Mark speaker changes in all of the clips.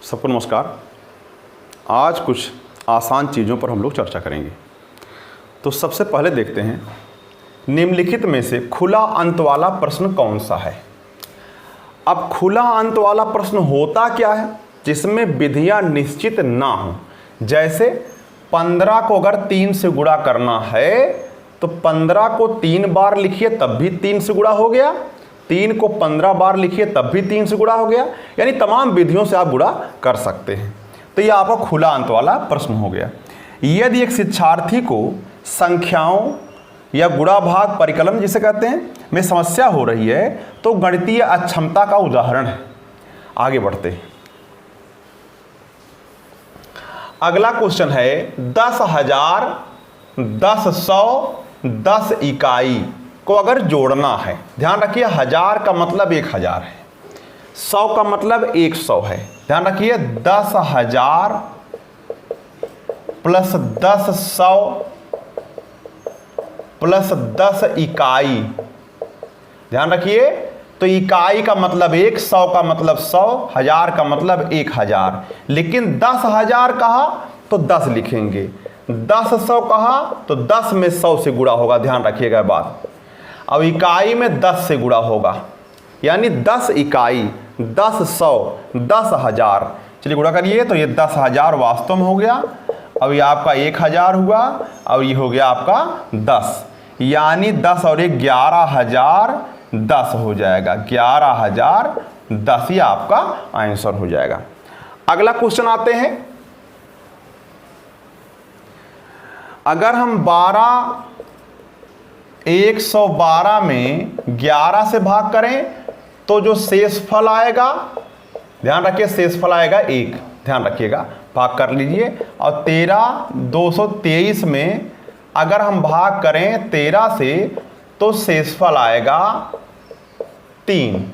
Speaker 1: सबको नमस्कार। आज कुछ आसान चीज़ों पर हम लोग चर्चा करेंगे। तो सबसे पहले देखते हैं निम्नलिखित में से खुला अंत वाला प्रश्न कौन सा है। अब खुला अंत वाला प्रश्न होता क्या है, जिसमें विधियां निश्चित ना हो। जैसे 15 को अगर 3 से गुणा करना है तो 15 को 3 बार लिखिए तब भी 3 से गुणा हो गया, 3 को 15 बार लिखिए तब भी 3 से गुणा हो गया। यानी तमाम विधियों से आप गुणा कर सकते हैं। तो यह आपका खुला अंत वाला प्रश्न हो गया। यदि एक शिक्षार्थी को संख्याओं या गुणा भाग परिकलन जिसे कहते हैं में समस्या हो रही है तो गणितीय अक्षमता का उदाहरण है। आगे बढ़ते हैं। अगला क्वेश्चन है 10,000, 10,100, 10 इकाई को अगर जोड़ना है। ध्यान रखिए 1000 का मतलब 1000 है, 100 का मतलब 100 है। ध्यान रखिए 10,000 प्लस 10,100 प्लस 10 इकाई। ध्यान रखिए तो इकाई का मतलब 1, 100 का मतलब 100, 1000 का मतलब 1000। लेकिन 10,000 कहा तो 10 लिखेंगे, 10,100 कहा तो 10 में 100 से गुणा होगा। ध्यान रखिएगा बात। अब इकाई में 10 से गुणा होगा, यानी 10 इकाई, 10,100, 10,000। चलिए गुणा करिए तो ये 10,000 वास्तव में हो गया। अब ये आपका 1000 हुआ, अब ये हो गया आपका 10, यानी 10 और 1 11,010 हो जाएगा। 11,010 ये आपका आंसर हो जाएगा। अगला क्वेश्चन आते हैं। अगर हम 112 में 11 से भाग करें तो जो शेषफल आएगा, ध्यान रखिए शेषफल आएगा 1। ध्यान रखिएगा, भाग कर लीजिए। और 13,223 में अगर हम भाग करें 13 से तो शेषफल आएगा 3,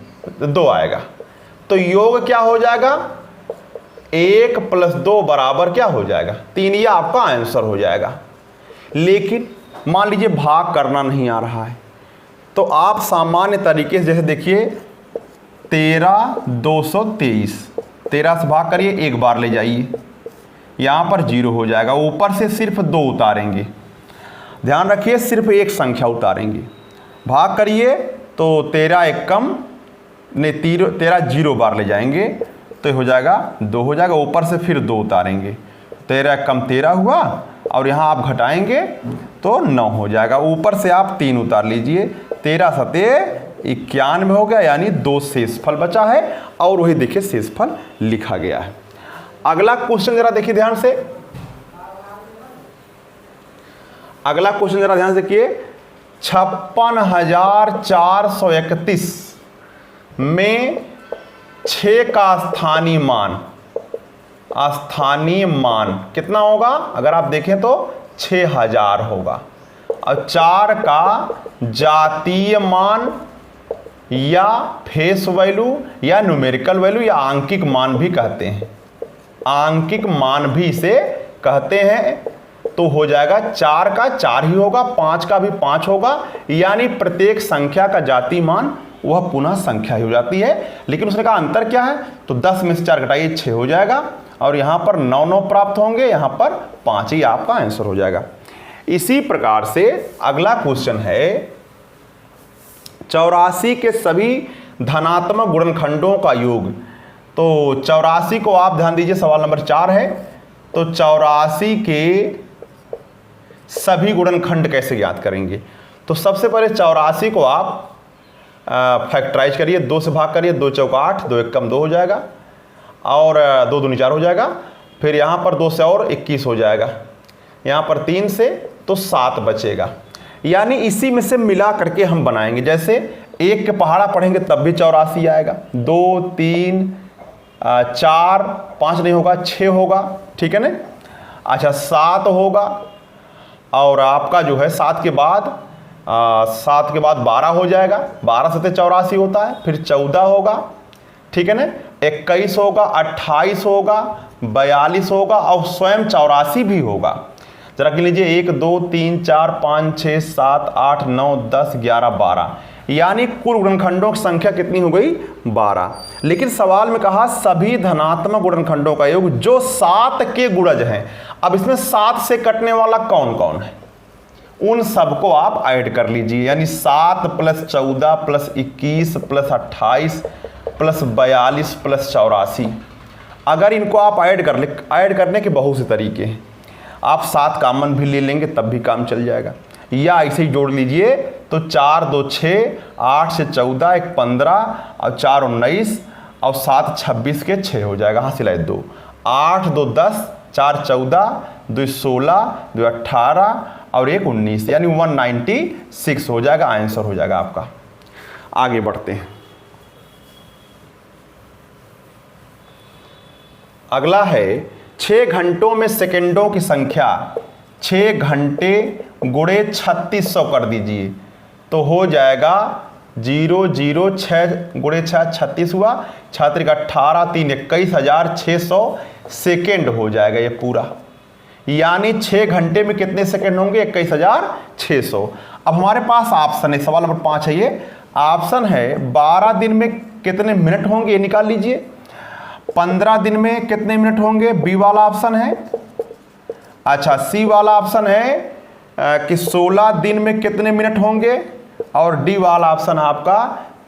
Speaker 1: 2 आएगा। तो योग क्या हो जाएगा, 1 + 2 बराबर क्या हो जाएगा 3। ये आपका आंसर हो जाएगा। लेकिन मान लीजिए भाग करना नहीं आ रहा है तो आप सामान्य तरीके से, जैसे देखिए 13,223, 13 से भाग करिए, एक बार ले जाइए, यहाँ पर 0 हो जाएगा। ऊपर से सिर्फ 2 उतारेंगे। ध्यान रखिए सिर्फ एक संख्या उतारेंगे। भाग करिए तो 13 एक कम नहीं, 13 0 बार ले जाएंगे तो हो जाएगा 2 हो जाएगा। ऊपर से फिर 2 उतारेंगे, 13 एक कम 13 हुआ, और यहाँ आप घटाएंगे तो 9 हो जाएगा। ऊपर से आप 3 उतार लीजिए, 13 सते 91 हो गया, यानी 2 शेषफल बचा है और वही देखिए शेषफल लिखा गया है। अगला क्वेश्चन जरा देखिए ध्यान से। अगला क्वेश्चन जरा ध्यान से देखिए। 56,431 में 6 का स्थानीय मान कितना होगा। अगर आप देखें तो 6,000 होगा। और 4 का जातीय मान या फेस वैल्यू या न्यूमेरिकल वैल्यू या आंकिक मान भी कहते हैं, आंकिक मान भी इसे कहते हैं। तो हो जाएगा 4 का 4 ही होगा, 5 का भी 5 होगा, यानी प्रत्येक संख्या का जातीय मान वह पुनः संख्या ही हो जाती है। लेकिन उसने कहा अंतर क्या है, तो 10 में से 4 घटाइए 6 हो जाएगा, और यहाँ पर 9 9 प्राप्त होंगे, यहाँ पर 5 ही आपका आंसर हो जाएगा। इसी प्रकार से अगला क्वेश्चन है 84 के सभी धनात्मक गुणनखंडों का योग। तो 84 को आप ध्यान दीजिए, सवाल नंबर 4 है। तो 84 के सभी गुणनखंड कैसे ज्ञात करेंगे। तो सबसे पहले 84 को आप फैक्टराइज करिए, 2 से भाग करिए, 2 चौका 8, 2 एक कम 2 हो जाएगा, और 2 दूनी 4 हो जाएगा। फिर यहाँ पर 2 से और 21 हो जाएगा, यहाँ पर 3 से तो 7 बचेगा। यानी इसी में से मिला करके हम बनाएंगे। जैसे 1 के पहाड़ा पढ़ेंगे तब भी 84 आएगा, 2 3 4 5 नहीं होगा, 6 होगा, ठीक है ना। अच्छा 7 होगा, और आपका जो है 7 के बाद 12 हो जाएगा, 12 से 84 होता है। फिर 14 होगा, ठीक है ना, 21 होगा, 28 होगा, 42 होगा, और स्वयं 84 भी होगा। जरा गिन लीजिए 1 2 3 4 5 6 7 8 9 10 11 12, यानी कुल गुणनखंडों की संख्या कितनी हो गई 12। लेकिन सवाल में कहा सभी धनात्मक गुणनखंडों का योग जो 7 के गुणज हैं। अब इसमें 7 से कटने वाला कौन कौन है उन सबको आप ऐड कर लीजिए, यानी 7 + 14 + 21 + 28 + 42 + 84। अगर इनको आप ऐड करने के बहुत से तरीके हैं। आप 7 कॉमन भी ले लेंगे तब भी काम चल जाएगा, या ऐसे ही जोड़ लीजिए। तो 4 2 6, 8 से 14, 1 15 और 4 19 और 7 26 के 6 हो जाएगा। हाँ सिलाए 2, 8 2 10, 4 14, 2 16, 2 18 और 1 19, यानी 196 हो जाएगा। आंसर हो जाएगा आपका। आगे बढ़ते हैं। अगला है 6 घंटों में सेकेंडों की संख्या। 6 घंटे गुणे 3600 कर दीजिए तो हो जाएगा 0 0 6 गुणे 6 36 हुआ, 6 18 3 21,600 सेकेंड हो जाएगा ये पूरा। यानी 6 घंटे में कितने सेकेंड होंगे 21,600। अब हमारे पास ऑप्शन है, सवाल नंबर 5 है ये। ऑप्शन है 12 दिन में कितने मिनट होंगे ये निकाल लीजिए, 15 दिन में कितने मिनट होंगे बी वाला ऑप्शन है। अच्छा सी वाला ऑप्शन है कि 16 दिन में कितने मिनट होंगे, और डी वाला ऑप्शन है आपका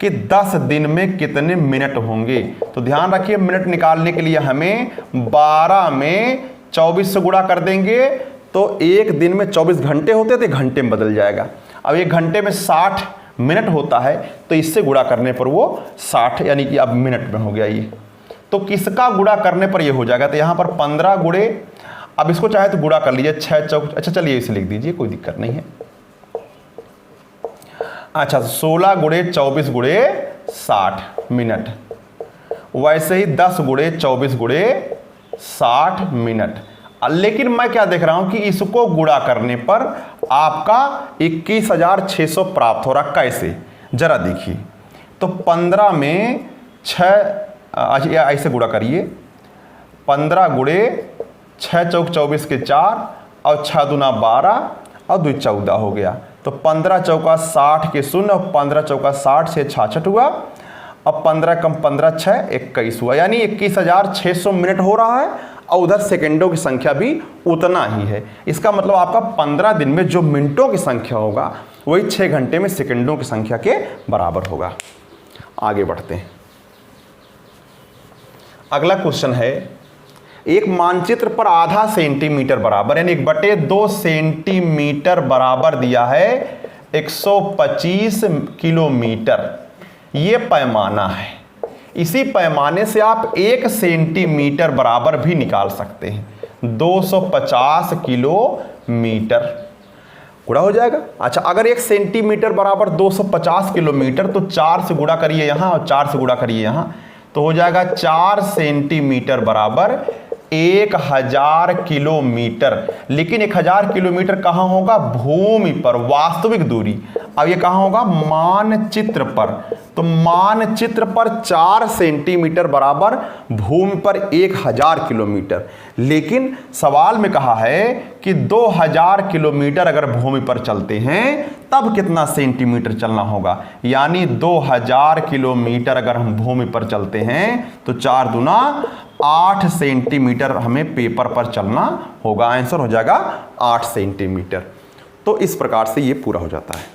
Speaker 1: कि 10 दिन में कितने मिनट होंगे। तो ध्यान रखिए मिनट निकालने के लिए हमें 12 में 24 से गुणा कर देंगे तो एक दिन में 24 घंटे होते थे, घंटे में बदल जाएगा। अब एक घंटे में 60 मिनट होता है तो इससे गुणा करने पर वो 60 यानी कि अब मिनट में हो गया ये। तो किसका गुणा करने पर ये हो जाएगा, तो यहाँ पर 15 गुणे, अब इसको चाहे तो गुणा कर लीजिए 6 चौक, अच्छा चलिए इसे लिख दीजिए कोई दिक्कत नहीं है। अच्छा 16 गुणे 24 गुणे 60 मिनट, वैसे ही 10 गुणे 24 गुणे 60 मिनट। लेकिन मैं क्या देख रहा हूं कि इसको गुणा करने पर आपका 21,600 प्राप्त हो रहा। कैसे जरा देखिए, तो 15 में 6 ऐसे गुणा करिए, 15 गुणे 6 चौक 24 के 4 और 6 दूना 12 और 2 14 हो गया। तो 15 चौका 60 के 0 और 15 चौका 60 से 66 हुआ। अब 15 कम 15 6 21 हुआ, यानी 21,600 मिनट हो रहा है और उधर सेकेंडों की संख्या भी उतना ही है। इसका मतलब आपका 15 दिन में जो मिनटों की संख्या होगा वही 6 घंटे में सेकेंडों की संख्या के बराबर होगा। आगे बढ़ते हैं। अगला क्वेश्चन है, एक मानचित्र पर आधा सेंटीमीटर बराबर यानी 1/2 सेंटीमीटर बराबर दिया है 125 किलोमीटर, ये पैमाना है। इसी पैमाने से आप 1 सेंटीमीटर बराबर भी निकाल सकते हैं, 250 किलोमीटर गुणा हो जाएगा। अच्छा अगर 1 सेंटीमीटर बराबर 250 किलोमीटर तो 4 से गुणा करिए यहाँ और 4 से गुणा करिए यहाँ, तो हो जाएगा 4 सेंटीमीटर बराबर 1000 किलोमीटर। लेकिन 1000 किलोमीटर कहाँ होगा, भूमि पर, वास्तविक दूरी। अब ये कहाँ होगा, मानचित्र पर। तो मानचित्र पर 4 सेंटीमीटर बराबर भूमि पर 1000 किलोमीटर। लेकिन सवाल में कहा है कि 2000 किलोमीटर अगर भूमि पर चलते हैं तब कितना सेंटीमीटर चलना होगा, यानी 2000 किलोमीटर अगर हम भूमि पर चलते हैं तो 4 दूना 8 सेंटीमीटर हमें पेपर पर चलना होगा। आंसर हो जाएगा 8 सेंटीमीटर। तो इस प्रकार से ये पूरा हो जाता है।